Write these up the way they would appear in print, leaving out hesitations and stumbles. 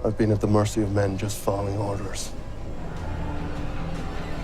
I've been at the mercy of men just following orders.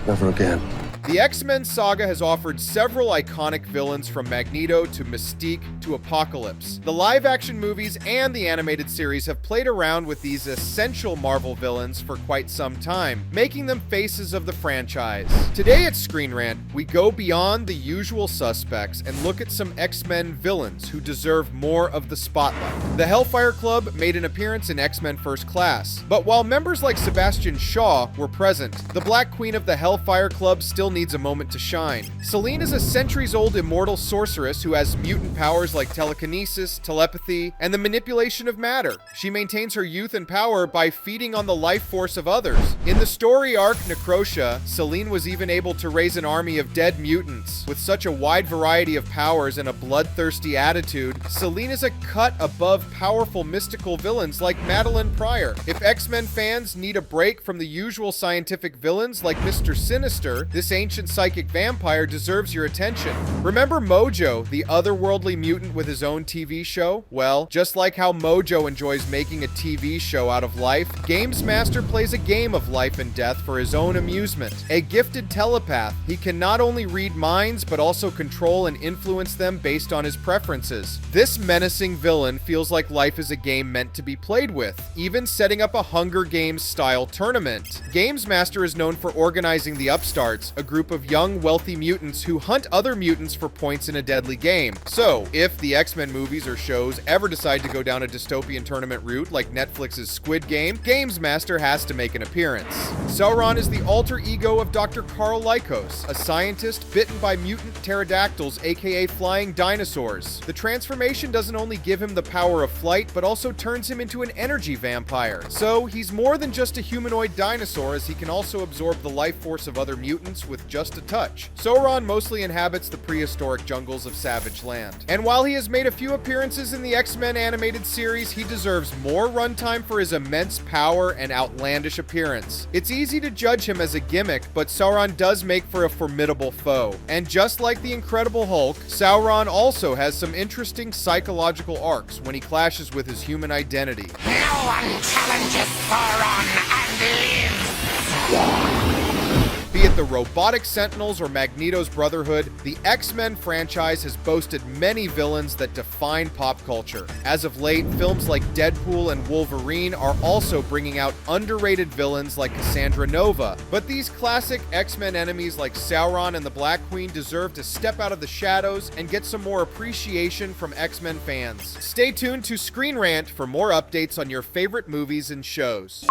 Never again. The X-Men saga has offered several iconic villains from Magneto to Mystique to Apocalypse. The live-action movies and the animated series have played around with these essential Marvel villains for quite some time, making them faces of the franchise. Today at ScreenRant, we go beyond the usual suspects and look at some X-Men villains who deserve more of the spotlight. The Hellfire Club made an appearance in X-Men First Class, but while members like Sebastian Shaw were present, the Black Queen of the Hellfire Club still needs a moment to shine. Selene is a centuries-old immortal sorceress who has mutant powers like telekinesis, telepathy, and the manipulation of matter. She maintains her youth and power by feeding on the life force of others. In the story arc Necrotia, Selene was even able to raise an army of dead mutants. With such a wide variety of powers and a bloodthirsty attitude, Selene is a cut above powerful mystical villains like Madeline Pryor. If X-Men fans need a break from the usual scientific villains like Mr. Sinister, this ancient psychic vampire deserves your attention. Remember Mojo, the otherworldly mutant with his own TV show? Well, just like how Mojo enjoys making a TV show out of life, Gamesmaster plays a game of life and death for his own amusement. A gifted telepath, he can not only read minds, but also control and influence them based on his preferences. This menacing villain feels like life is a game meant to be played with, even setting up a Hunger Games style tournament. Gamesmaster is known for organizing the Upstarts, a group of young, wealthy mutants who hunt other mutants for points in a deadly game. So, if the X-Men movies or shows ever decide to go down a dystopian tournament route like Netflix's Squid Game, Gamesmaster has to make an appearance. Sauron is the alter ego of Dr. Carl Lycos, a scientist bitten by mutant pterodactyls, aka flying dinosaurs. The transformation doesn't only give him the power of flight, but also turns him into an energy vampire. So, he's more than just a humanoid dinosaur, as he can also absorb the life force of other mutants with just a touch. Sauron mostly inhabits the prehistoric jungles of Savage Land. And while he has made a few appearances in the X-Men animated series, he deserves more runtime for his immense power and outlandish appearance. It's easy to judge him as a gimmick, but Sauron does make for a formidable foe. And just like the Incredible Hulk, Sauron also has some interesting psychological arcs when he clashes with his human identity. No one challenges Sauron and lives! Be it the Robotic Sentinels or Magneto's Brotherhood, the X-Men franchise has boasted many villains that define pop culture. As of late, films like Deadpool and Wolverine are also bringing out underrated villains like Cassandra Nova. But these classic X-Men enemies like Sauron and the Black Queen deserve to step out of the shadows and get some more appreciation from X-Men fans. Stay tuned to ScreenRant for more updates on your favorite movies and shows.